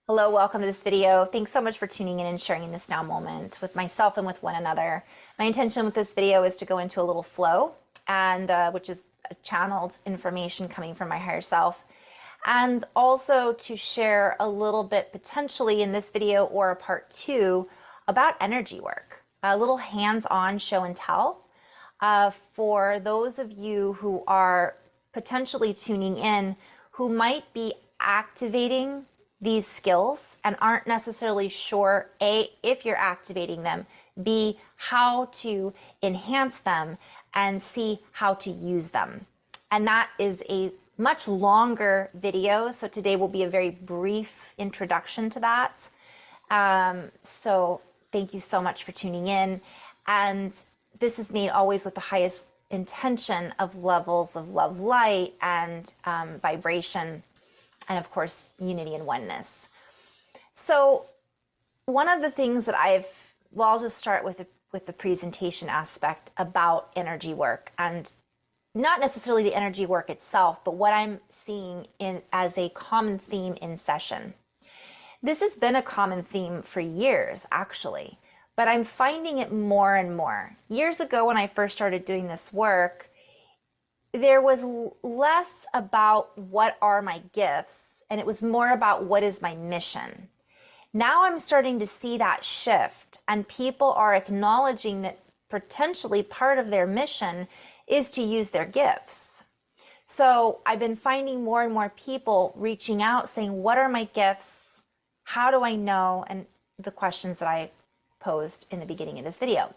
Hello, welcome to this video. Thanks so much for tuning in and sharing in this now moment with myself and with one another. My intention with this video is to go into a little flow, and which is channeled information coming from my higher self, and also to share a little bit potentially in this video or a part 2 about energy work, a little hands-on show and tell for those of you who are potentially tuning in who might be activating these skills and aren't necessarily sure, A, if you're activating them, B, how to enhance them, and C, how to use them. And that is a much longer video, so today will be a very brief introduction to that. So thank you so much for tuning in. And this is made always with the highest intention of levels of love light and vibration, and of course, unity and oneness. So one of the things that I'll just start with the presentation aspect about energy work, and not necessarily the energy work itself, but what I'm seeing as a common theme in session. This has been a common theme for years, actually, but I'm finding it more and more. Years ago, when I first started doing this work, there was less about what are my gifts, and it was more about what is my mission. Now I'm starting to see that shift, and people are acknowledging that potentially part of their mission is to use their gifts. So I've been finding more and more people reaching out saying, what are my gifts? How do I know? And the questions that I posed in the beginning of this video.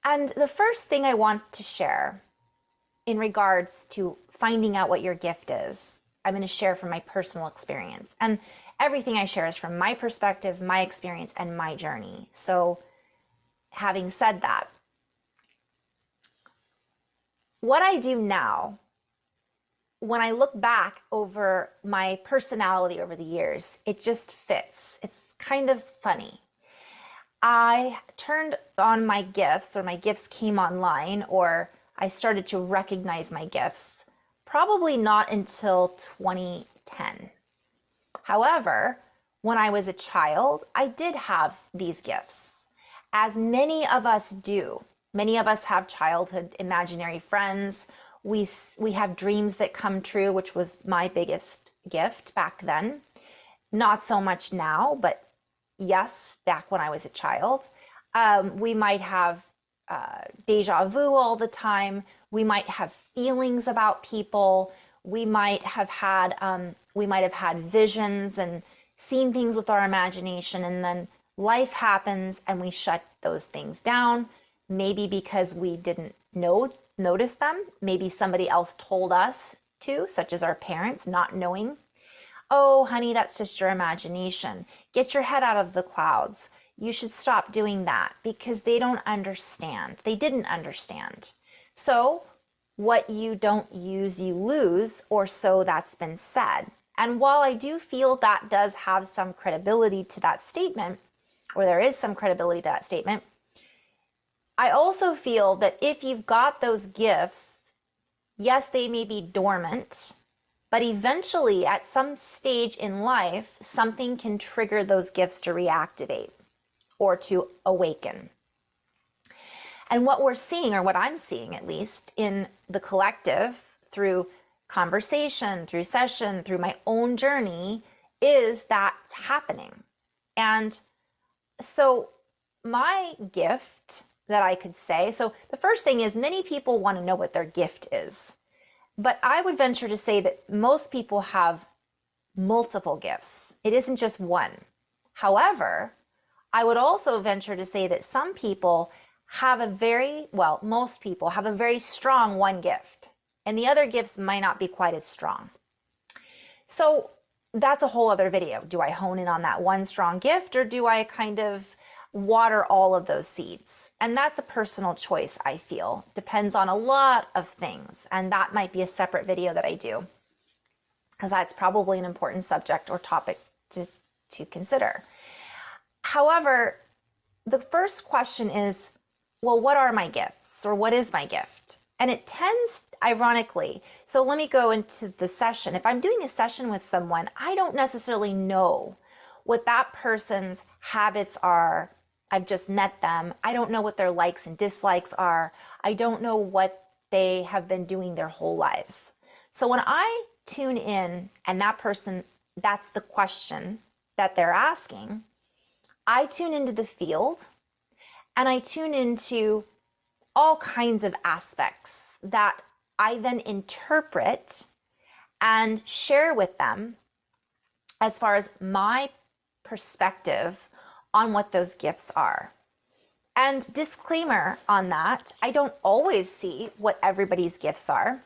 And the first thing I want to share in regards to finding out what your gift is, I'm going to share from my personal experience. And everything I share is from my perspective, my experience, and my journey. So having said that, what I do now, when I look back over my personality over the years, it just fits. It's kind of funny. I turned on my gifts, or my gifts came online, or I started to recognize my gifts probably not until 2010. However, when I was a child, I did have these gifts, as many of us do. Many of us have childhood imaginary friends. We have dreams that come true, which was my biggest gift back then. Not so much now, but yes, back when I was a child. We might have deja vu all the time. We might have feelings about people. We might have had visions and seen things with our imagination, and then life happens and we shut those things down. Maybe because we didn't notice them. Maybe somebody else told us to, such as our parents, not knowing. Oh, honey, that's just your imagination. Get your head out of the clouds. You should stop doing that, because they don't understand. They didn't understand. So what you don't use, you lose, or so that's been said. And while I do feel that does have some credibility to that statement, or there is some credibility to that statement, I also feel that if you've got those gifts, yes, they may be dormant, but eventually at some stage in life, something can trigger those gifts to reactivate or to awaken. And what we're seeing, or what I'm seeing at least in the collective through conversation, through session, through my own journey, is that's happening. And so my gift that I could say, so the first thing is many people want to know what their gift is. But I would venture to say that most people have multiple gifts. It isn't just one. However, I would also venture to say that some people have most people have a very strong one gift, and the other gifts might not be quite as strong. So that's a whole other video. Do I hone in on that one strong gift, or do I kind of water all of those seeds? And that's a personal choice, I feel. Depends on a lot of things. And that might be a separate video that I do, because that's probably an important subject or topic to consider. However, the first question is, well, what are my gifts, or what is my gift? And it tends, ironically, so let me go into the session. If I'm doing a session with someone, I don't necessarily know what that person's habits are. I've just met them. I don't know what their likes and dislikes are. I don't know what they have been doing their whole lives. So when I tune in and that person, that's the question that they're asking, I tune into the field and I tune into all kinds of aspects that I then interpret and share with them as far as my perspective on what those gifts are. And disclaimer on that, I don't always see what everybody's gifts are,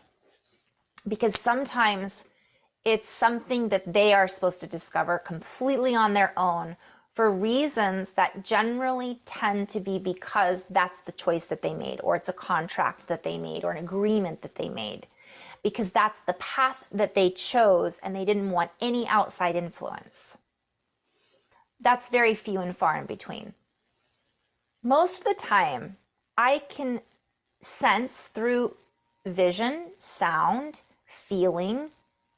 because sometimes it's something that they are supposed to discover completely on their own for reasons that generally tend to be because that's the choice that they made, or it's a contract that they made, or an agreement that they made, because that's the path that they chose and they didn't want any outside influence. That's very few and far in between. Most of the time, I can sense through vision, sound, feeling,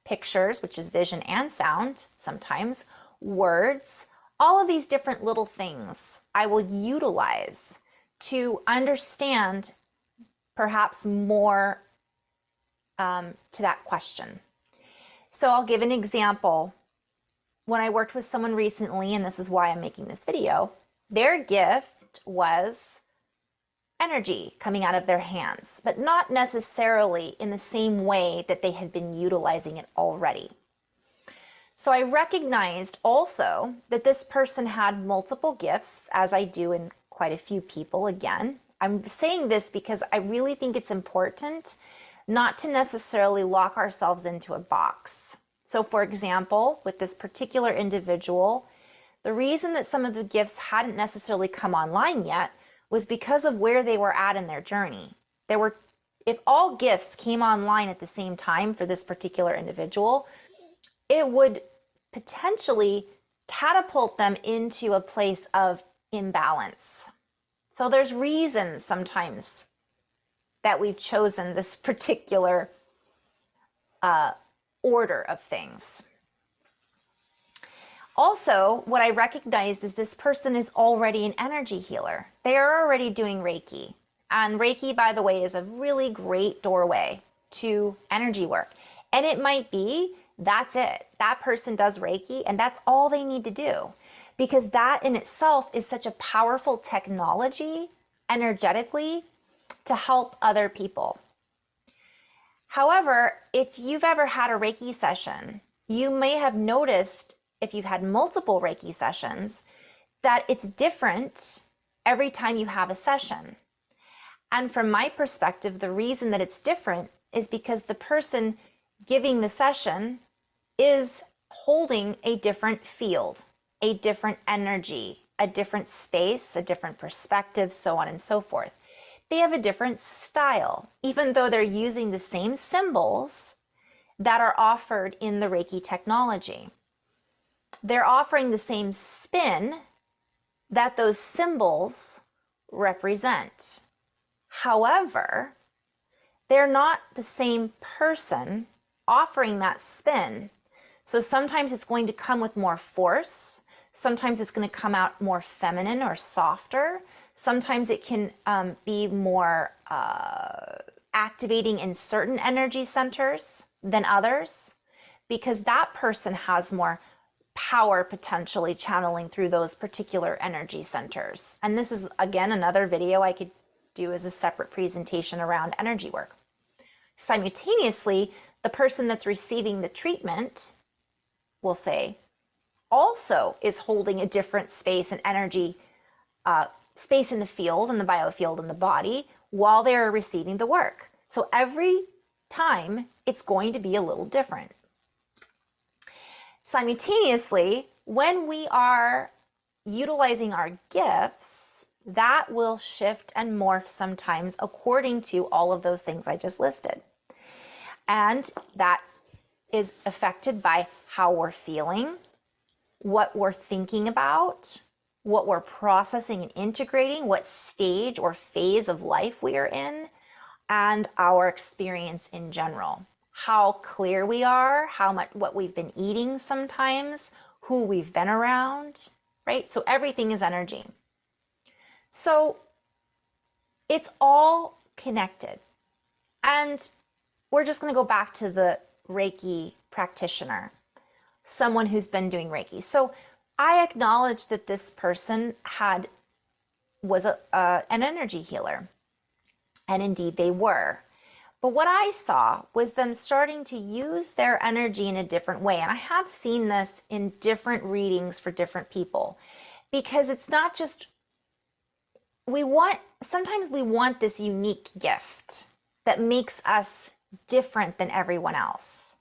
pictures, which is vision and sound, sometimes words, all of these different little things I will utilize to understand perhaps more to that question. So I'll give an example. When I worked with someone recently, and this is why I'm making this video, their gift was energy coming out of their hands, but not necessarily in the same way that they had been utilizing it already. So I recognized also that this person had multiple gifts, as I do in quite a few people. Again, I'm saying this because I really think it's important not to necessarily lock ourselves into a box. So for example, with this particular individual, the reason that some of the gifts hadn't necessarily come online yet was because of where they were at in their journey. If all gifts came online at the same time for this particular individual, it would potentially catapult them into a place of imbalance. So there's reasons sometimes that we've chosen this particular order of things. Also, what I recognized is this person is already an energy healer. They are already doing Reiki. And Reiki, by the way, is a really great doorway to energy work. And it might be, that's it. That person does Reiki and that's all they need to do. Because that in itself is such a powerful technology, energetically, to help other people. However, if you've ever had a Reiki session, you may have noticed, if you've had multiple Reiki sessions, that it's different every time you have a session. And from my perspective, the reason that it's different is because the person giving the session is holding a different field, a different energy, a different space, a different perspective, so on and so forth. They have a different style, even though they're using the same symbols that are offered in the Reiki technology. They're offering the same spin that those symbols represent. However, they're not the same person offering that spin. So sometimes it's going to come with more force. Sometimes it's going to come out more feminine or softer. Sometimes it can be more activating in certain energy centers than others, because that person has more power potentially channeling through those particular energy centers. And this is, again, another video I could do as a separate presentation around energy work. Simultaneously, the person that's receiving the treatment, we'll say, also is holding a different space and energy, space in the field, in the biofield, in the body, while they're receiving the work. So every time it's going to be a little different. Simultaneously, when we are utilizing our gifts, that will shift and morph sometimes according to all of those things I just listed. And that is affected by how we're feeling, what we're thinking about, what we're processing and integrating, what stage or phase of life we are in. and our experience in general. How clear we are, how much, what we've been eating sometimes, who we've been around, right? So everything is energy. So it's all connected. And we're just going to go back to the Reiki practitioner, someone who's been doing Reiki. So I acknowledge that this person was an energy healer. And indeed they were. But what I saw was them starting to use their energy in a different way. And I have seen this in different readings for different people, because it's not just, sometimes we want this unique gift that makes us different than everyone else.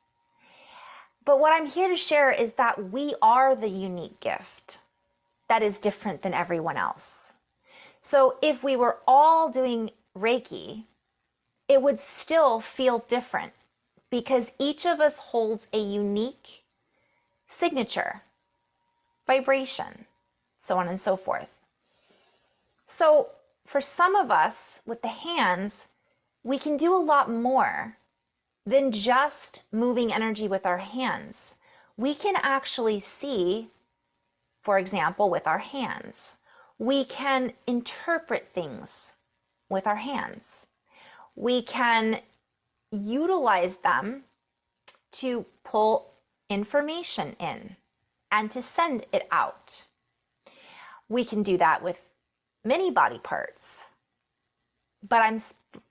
But what I'm here to share is that we are the unique gift that is different than everyone else. So if we were all doing Reiki, it would still feel different, because each of us holds a unique signature, vibration, so on and so forth. So for some of us with the hands, we can do a lot more than just moving energy with our hands. We can actually see, for example, with our hands. We can interpret things with our hands. We can utilize them to pull information in and to send it out. We can do that with many body parts, but I'm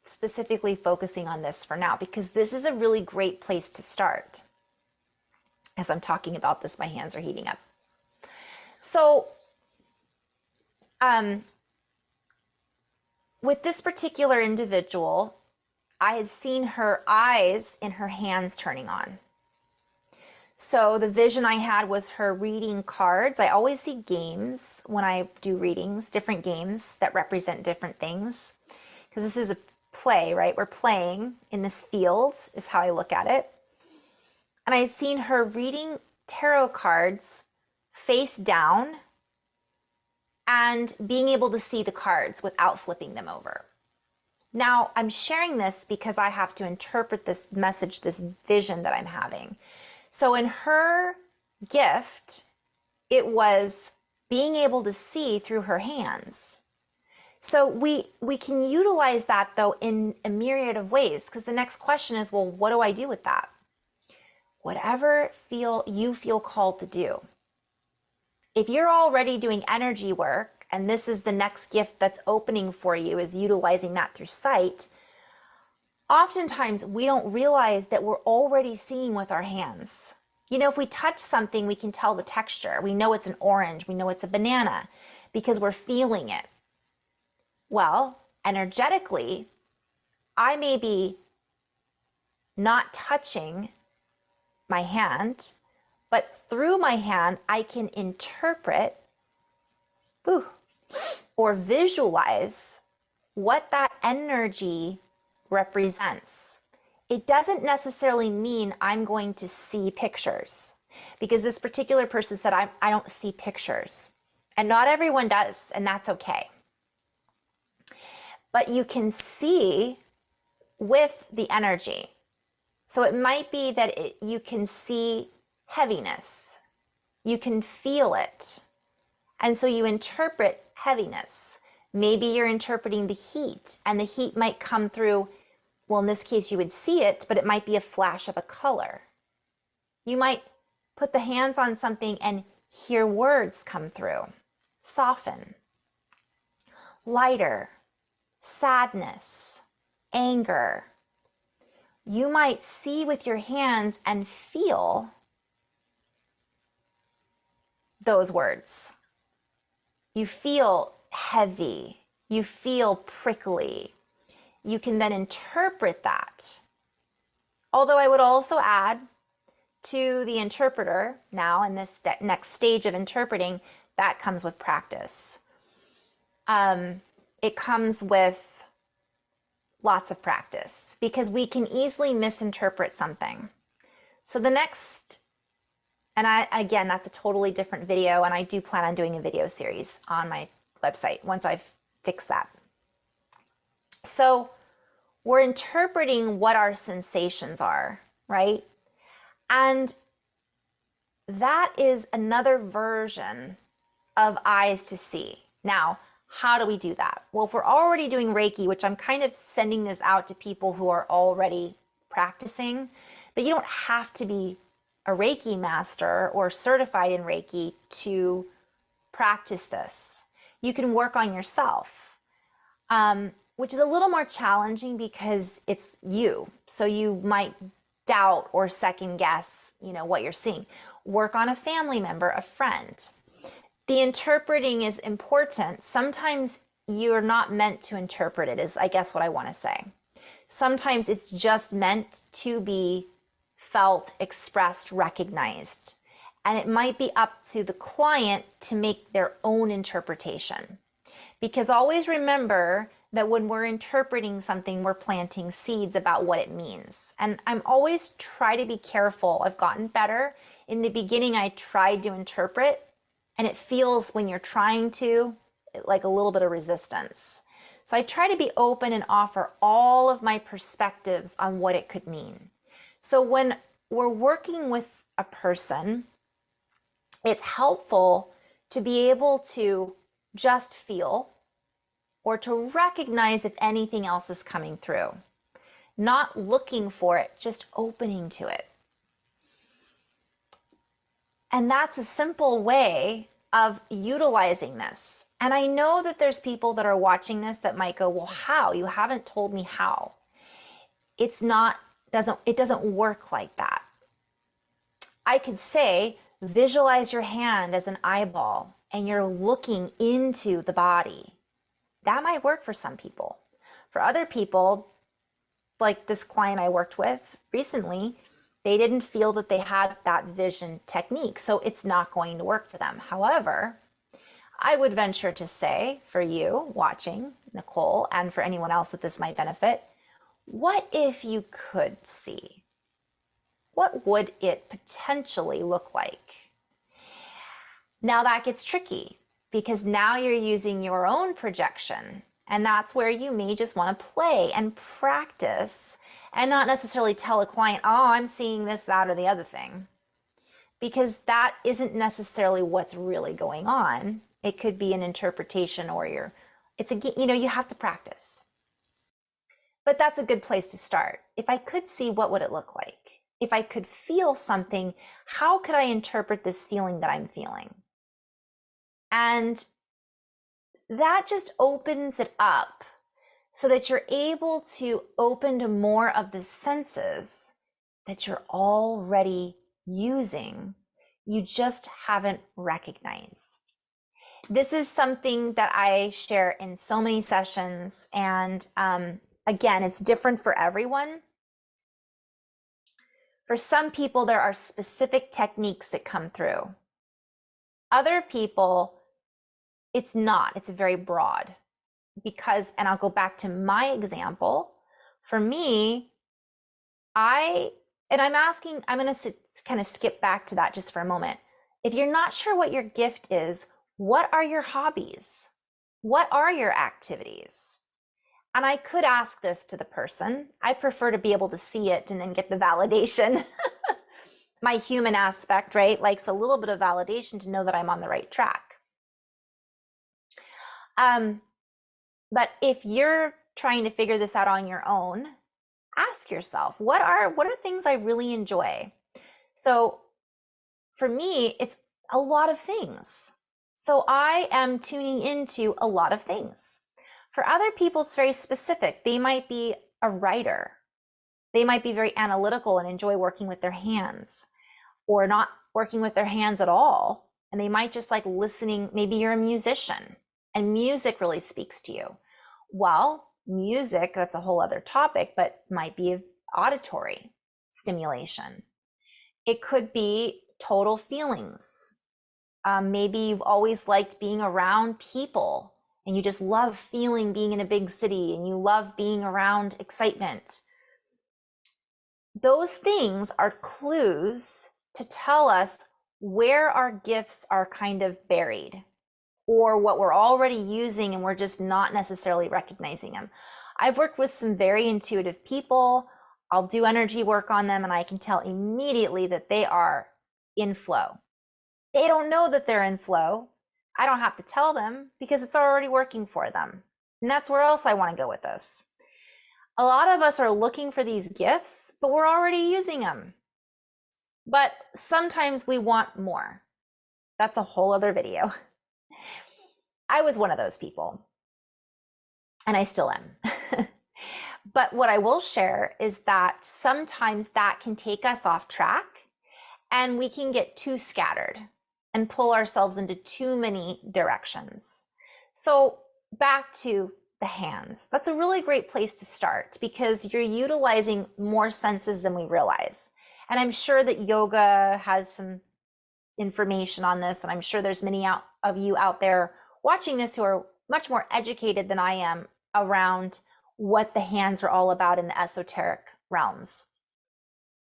specifically focusing on this for now because this is a really great place to start. As I'm talking about this, my hands are heating up. So, with this particular individual, I had seen her eyes in her hands turning on. So the vision I had was her reading cards. I always see games when I do readings, different games that represent different things. Because this is a play, right? We're playing in this field is how I look at it. And I had seen her reading tarot cards face down and being able to see the cards without flipping them over. Now, I'm sharing this because I have to interpret this message, this vision that I'm having. So in her gift, it was being able to see through her hands. So we can utilize that, though, in a myriad of ways, because the next question is, well, what do I do with that? Whatever you feel called to do. If you're already doing energy work, and this is the next gift that's opening for you, is utilizing that through sight, oftentimes we don't realize that we're already seeing with our hands. You know, if we touch something, we can tell the texture. We know it's an orange. We know it's a banana because we're feeling it. Well, energetically, I may be not touching my hand, but through my hand, I can interpret or visualize what that energy represents. It doesn't necessarily mean I'm going to see pictures, because this particular person said, I don't see pictures. And not everyone does, and that's okay. But you can see with the energy. So it might be that you can see heaviness. You can feel it. And so you interpret heaviness. Maybe you're interpreting the heat, and the heat might come through, well, in this case, you would see it, but it might be a flash of a color. You might put the hands on something and hear words come through. Soften. Lighter. Sadness. Anger. You might see with your hands and feel those words. You feel heavy. You feel prickly. You can then interpret that. Although I would also add to the interpreter now in this next stage of interpreting, that comes with practice. It comes with lots of practice because we can easily misinterpret something. So the next, and again, that's a totally different video, and I do plan on doing a video series on my website once I've fixed that. So we're interpreting what our sensations are, right? And that is another version of eyes to see. Now, how do we do that? Well, if we're already doing Reiki, which I'm kind of sending this out to people who are already practicing, but you don't have to be a Reiki master or certified in Reiki to practice this. You can work on yourself, which is a little more challenging because it's you. So you might doubt or second guess, what you're seeing. Work on a family member, a friend. The interpreting is important. Sometimes you're not meant to interpret it, is I guess what I want to say. Sometimes it's just meant to be felt, expressed, recognized. And it might be up to the client to make their own interpretation. Because always remember that when we're interpreting something, we're planting seeds about what it means. And I'm always try to be careful. I've gotten better. In the beginning, I tried to interpret, and it feels when you're trying to, like a little bit of resistance. So I try to be open and offer all of my perspectives on what it could mean. So when we're working with a person, it's helpful to be able to just feel or to recognize if anything else is coming through. Not looking for it, just opening to it. And that's a simple way of utilizing this. And I know that there's people that are watching this that might go, well, how? You haven't told me how. It doesn't work like that. I could say, visualize your hand as an eyeball and you're looking into the body. That might work for some people. For other people, like this client I worked with recently, they didn't feel that they had that vision technique, so it's not going to work for them. However, I would venture to say for you watching, Nicole, and for anyone else that this might benefit, what if you could see? What would it potentially look like? Now that gets tricky because now you're using your own projection, and that's where you may just want to play and practice and not necessarily tell a client, oh, I'm seeing this, that, or the other thing, because that isn't necessarily what's really going on. It could be an interpretation or you have to practice. But that's a good place to start. If I could see, what would it look like? If I could feel something, how could I interpret this feeling that I'm feeling? And that just opens it up so that you're able to open to more of the senses that you're already using. You just haven't recognized. This is something that I share in so many sessions. And again, it's different for everyone. For some people, there are specific techniques that come through. Other people, it's not. It's very broad. Because, and I'll go back to my example, for me, I'm going to kind of skip back to that just for a moment. If you're not sure what your gift is, what are your hobbies? What are your activities? And I could ask this to the person. I prefer to be able to see it and then get the validation. My human aspect, right, likes a little bit of validation to know that I'm on the right track. But if you're trying to figure this out on your own, ask yourself, what are things I really enjoy? So for me, it's a lot of things. So I am tuning into a lot of things. For other people, it's very specific. They might be a writer. They might be very analytical and enjoy working with their hands, or not working with their hands at all. And they might just like listening. Maybe you're a musician and music really speaks to you. Well, music, that's a whole other topic, but might be auditory stimulation. It could be total feelings. Maybe you've always liked being around people and you just love feeling being in a big city and you love being around excitement. Those things are clues to tell us where our gifts are kind of buried, or what we're already using and we're just not necessarily recognizing them. I've worked with some very intuitive people. I'll do energy work on them and I can tell immediately that they are in flow. They don't know that they're in flow. I don't have to tell them because it's already working for them. And that's where else I want to go with this. A lot of us are looking for these gifts, but we're already using them. But sometimes we want more. That's a whole other video. I was one of those people, and I still am. But what I will share is that sometimes that can take us off track and we can get too scattered and pull ourselves into too many directions. So back to the hands. That's a really great place to start because you're utilizing more senses than we realize. And I'm sure that yoga has some information on this, and I'm sure there's many of you out there watching this who are much more educated than I am around what the hands are all about in the esoteric realms.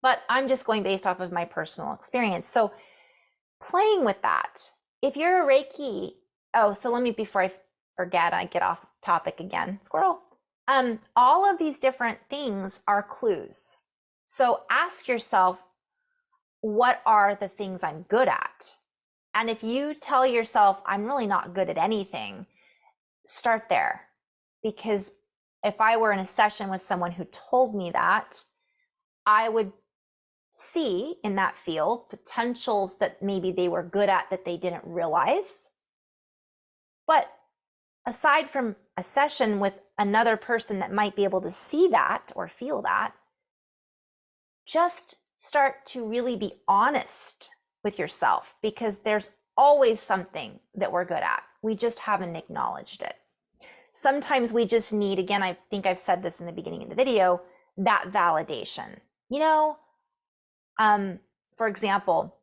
But I'm just going based off of my personal experience. So playing with that, if you're a Reiki, so let me, before I forget, I get off topic again, squirrel. All of these different things are clues. So ask yourself, what are the things I'm good at? And if you tell yourself, I'm really not good at anything, start there. Because if I were in a session with someone who told me that, I would see in that field potentials that maybe they were good at that they didn't realize. But aside from a session with another person that might be able to see that or feel that, just start to really be honest with yourself, because there's always something that we're good at. We just haven't acknowledged it. Sometimes we just need, again, I think I've said this in the beginning of the video, that validation. For example,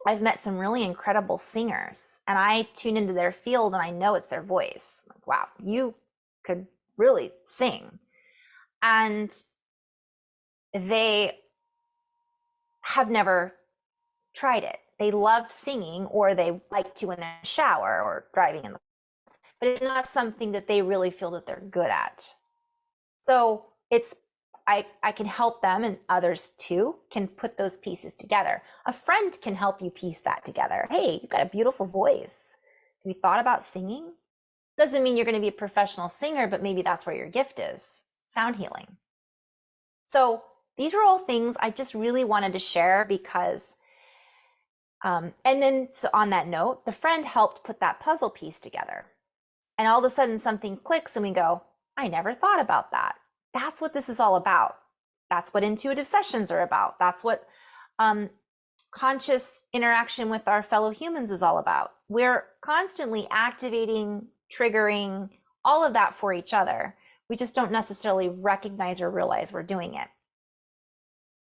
I've met some really incredible singers and I tune into their field and I know it's their voice. Like, wow, you could really sing. And they have never tried it. They love singing, or they like to in the shower or driving in the car, but it's not something that they really feel that they're good at. So I can help them, and others too can put those pieces together. A friend can help you piece that together. Hey, you've got a beautiful voice. Have you thought about singing? Doesn't mean you're going to be a professional singer, but maybe that's where your gift is, sound healing. So these are all things I just really wanted to share because, and then so on that note, the friend helped put that puzzle piece together. And all of a sudden something clicks and we go, I never thought about that. That's what this is all about. That's what intuitive sessions are about. That's what conscious interaction with our fellow humans is all about. We're constantly activating, triggering, all of that for each other. We just don't necessarily recognize or realize we're doing it.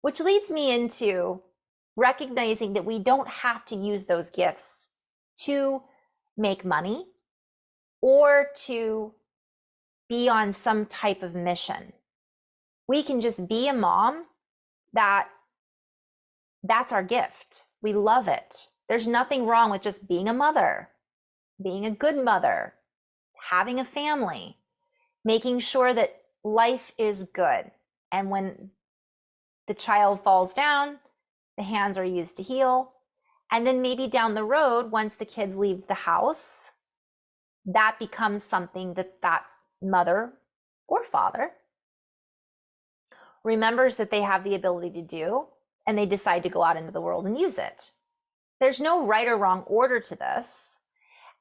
Which leads me into recognizing that we don't have to use those gifts to make money or to be on some type of mission. We can just be a mom. That's our gift. We love it. There's nothing wrong with just being a mother, being a good mother, having a family, making sure that life is good. And when the child falls down, the hands are used to heal. And then maybe down the road, once the kids leave the house, that becomes something that mother or father remembers that they have the ability to do, and they decide to go out into the world and use it. There's no right or wrong order to this.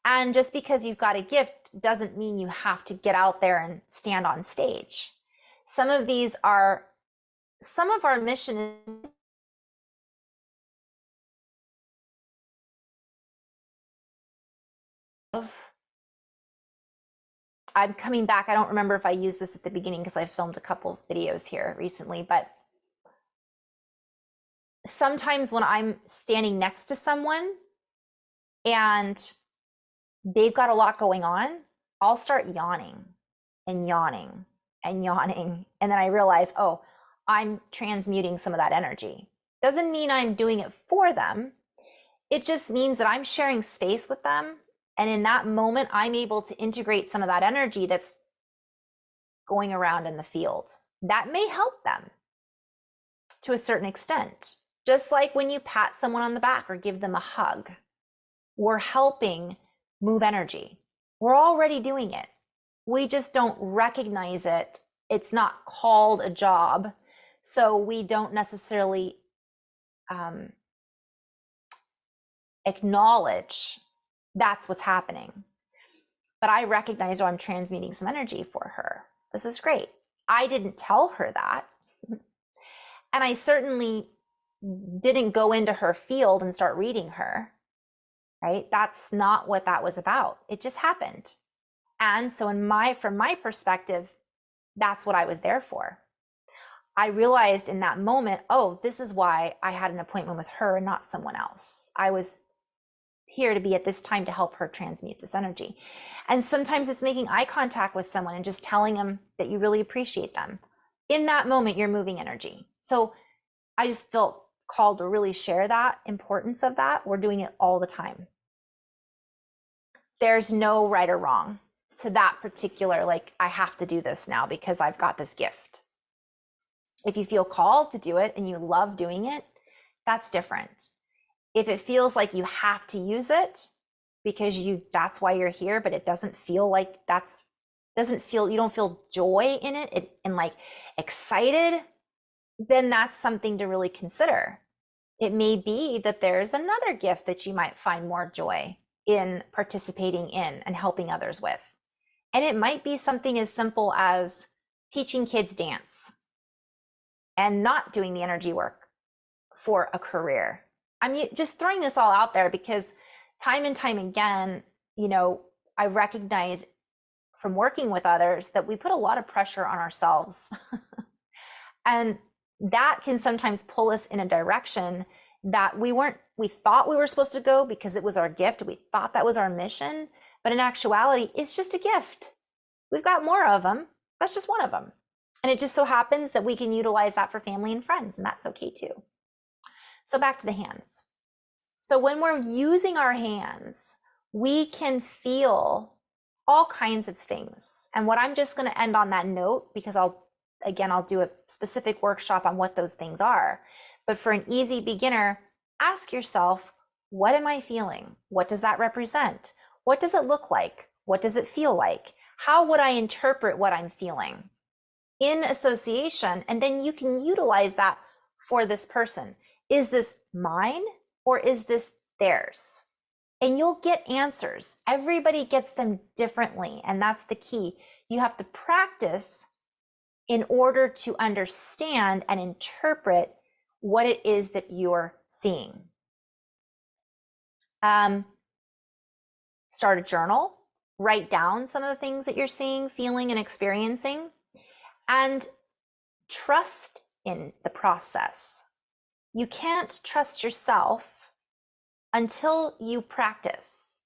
And just because you've got a gift doesn't mean you have to get out there and stand on stage. Some of our mission of, I'm coming back. I don't remember if I used this at the beginning because I filmed a couple of videos here recently, but sometimes when I'm standing next to someone and they've got a lot going on, I'll start yawning and yawning and yawning. And then I realize, oh, I'm transmuting some of that energy. Doesn't mean I'm doing it for them. It just means that I'm sharing space with them. And in that moment, I'm able to integrate some of that energy that's going around in the field. That may help them to a certain extent. Just like when you pat someone on the back or give them a hug, we're helping move energy. We're already doing it. We just don't recognize it. It's not called a job. So we don't necessarily acknowledge that's what's happening. But I recognize, oh, I'm transmuting some energy for her. This is great. I didn't tell her that. And I certainly didn't go into her field and start reading her, right? That's not what that was about. It just happened. And so from my perspective, that's what I was there for. I realized in that moment, oh, this is why I had an appointment with her and not someone else. I was here to be at this time to help her transmute this energy. And sometimes it's making eye contact with someone and just telling them that you really appreciate them. In that moment, you're moving energy. So I just felt called to really share that importance of that. We're doing it all the time. There's no right or wrong to that particular, like, I have to do this now because I've got this gift. If you feel called to do it and you love doing it, that's different. If it feels like you have to use it because that's why you're here, but it doesn't feel like you don't feel joy in it and like excited, then that's something to really consider. It may be that there's another gift that you might find more joy in participating in and helping others with. And it might be something as simple as teaching kids dance and not doing the energy work for a career. I'm just throwing this all out there because time and time again, I recognize from working with others that we put a lot of pressure on ourselves. And that can sometimes pull us in a direction that we thought we were supposed to go because it was our gift. We thought that was our mission. But in actuality, it's just a gift. We've got more of them. That's just one of them. And it just so happens that we can utilize that for family and friends, and that's okay too. So back to the hands. So when we're using our hands, we can feel all kinds of things. And what I'm just going to end on that note, because I'll do a specific workshop on what those things are. But for an easy beginner, ask yourself, what am I feeling? What does that represent? What does it look like? What does it feel like? How would I interpret what I'm feeling in association? And then you can utilize that for this person. Is this mine or is this theirs? And you'll get answers. Everybody gets them differently. And that's the key. You have to practice in order to understand and interpret what it is that you're seeing. Start a journal, write down some of the things that you're seeing, feeling, and experiencing, and trust in the process. You can't trust yourself until you practice.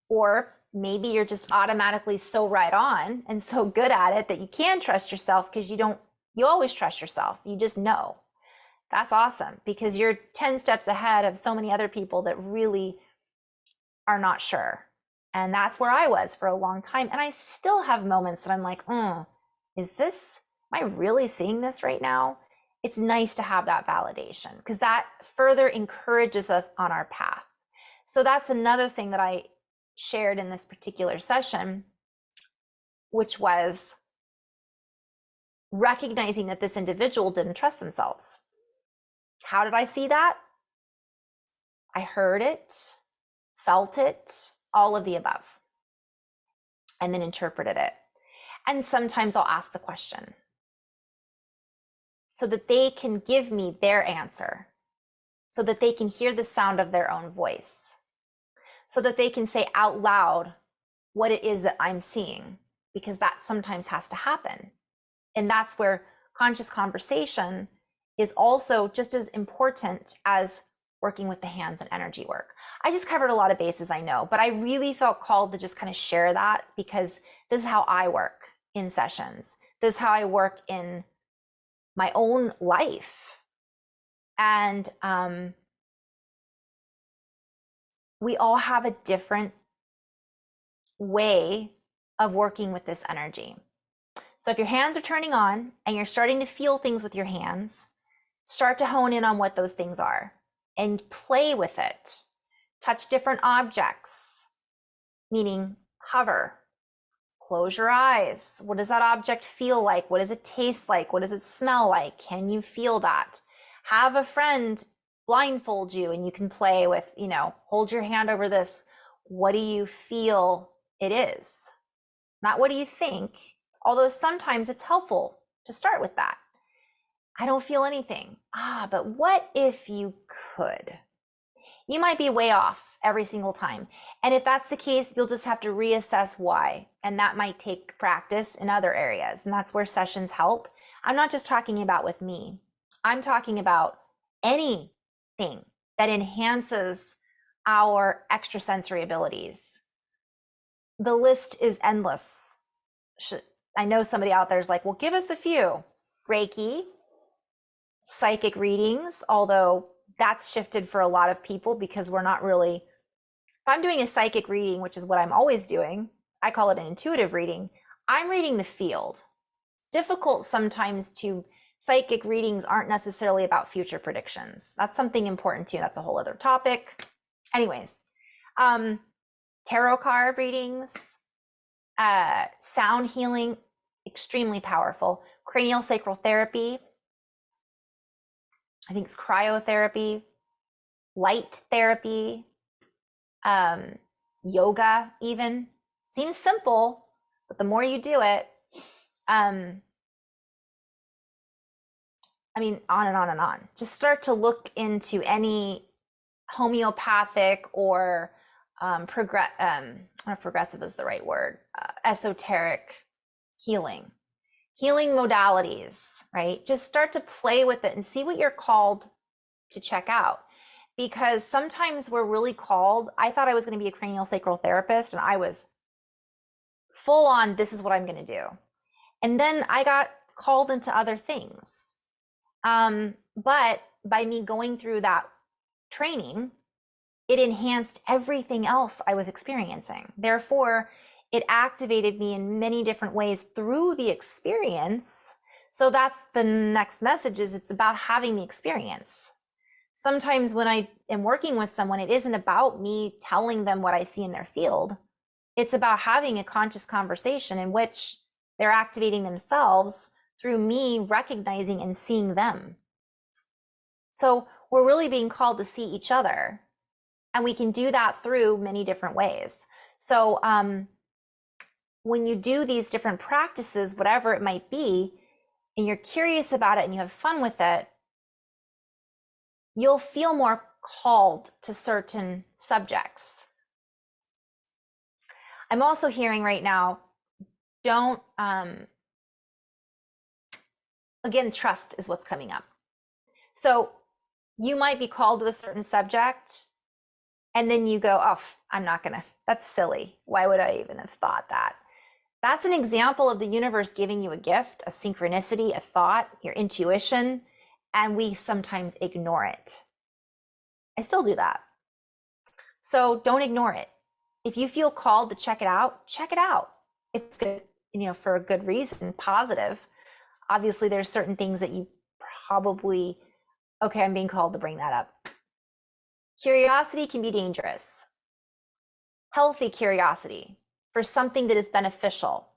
Or maybe you're just automatically so right on and so good at it that you can trust yourself because you always trust yourself. You just know. That's awesome because you're 10 steps ahead of so many other people that really are not sure. And that's where I was for a long time. And I still have moments that I'm like, am I really seeing this right now? It's nice to have that validation because that further encourages us on our path. So that's another thing that I shared in this particular session, which was recognizing that this individual didn't trust themselves. How did I see that? I heard it, felt it, all of the above, and then interpreted it. And sometimes I'll ask the question so that they can give me their answer, so that they can hear the sound of their own voice, so that they can say out loud what it is that I'm seeing, because that sometimes has to happen. And that's where conscious conversation is also just as important as working with the hands and energy work. I just covered a lot of bases, I know, but I really felt called to just kind of share that because this is how I work in sessions. This is how I work in my own life. And we all have a different way of working with this energy. So if your hands are turning on and you're starting to feel things with your hands, start to hone in on what those things are and play with it. Touch different objects, meaning hover. Close your eyes. What does that object feel like? What does it taste like? What does it smell like? Can you feel that? Have a friend blindfold you and you can play with, hold your hand over this. What do you feel it is? Not what do you think, although sometimes it's helpful to start with that. I don't feel anything. But what if you could? You might be way off every single time. And if that's the case, you'll just have to reassess why. And that might take practice in other areas. And that's where sessions help. I'm not just talking about with me. I'm talking about anything that enhances our extrasensory abilities. The list is endless. I know somebody out there is like, well, give us a few. Reiki, psychic readings, although that's shifted for a lot of people because we're not really, if I'm doing a psychic reading, which is what I'm always doing, I call it an intuitive reading, I'm reading the field. It's difficult sometimes psychic readings aren't necessarily about future predictions. That's something important too. That's a whole other topic. Anyways, tarot card readings, sound healing, extremely powerful. Cranial sacral therapy, I think it's cryotherapy, light therapy, yoga even. Seems simple, but the more you do it, on and on and on. Just start to look into any homeopathic or I don't know if progressive is the right word, esoteric healing modalities, right? Just start to play with it and see what you're called to check out. Because sometimes we're really called. I thought I was going to be a cranial sacral therapist and I was full on, this is what I'm going to do. And then I got called into other things. But by me going through that training, it enhanced everything else I was experiencing. Therefore, it activated me in many different ways through the experience. So that's the next message, is it's about having the experience. Sometimes when I am working with someone, it isn't about me telling them what I see in their field. It's about having a conscious conversation in which they're activating themselves through me recognizing and seeing them. So we're really being called to see each other. And we can do that through many different ways. So when you do these different practices, whatever it might be, and you're curious about it and you have fun with it, you'll feel more called to certain subjects. I'm also hearing right now, don't, again, trust is what's coming up. So you might be called to a certain subject and then you go, oh, I'm not gonna, that's silly. Why would I even have thought that? That's an example of the universe giving you a gift, a synchronicity, a thought, your intuition, and we sometimes ignore it. I still do that. So don't ignore it. If you feel called to check it out, check it out. It's good, for a good reason, positive. Obviously, there's certain things that you probably, okay, I'm being called to bring that up. Curiosity can be dangerous. Healthy curiosity for something that is beneficial.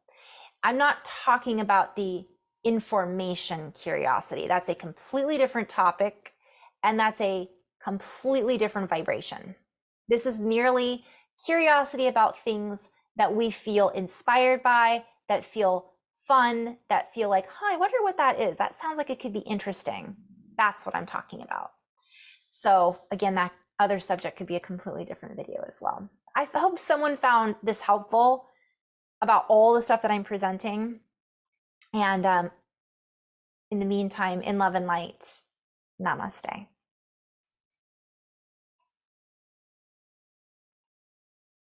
I'm not talking about the information curiosity. That's a completely different topic, and that's a completely different vibration. This is merely curiosity about things that we feel inspired by, that feel fun, that feel like, I wonder what that is. That sounds like it could be interesting. That's what I'm talking about. So again, that other subject could be a completely different video as well. I hope someone found this helpful about all the stuff that I'm presenting. And in the meantime, in love and light, namaste.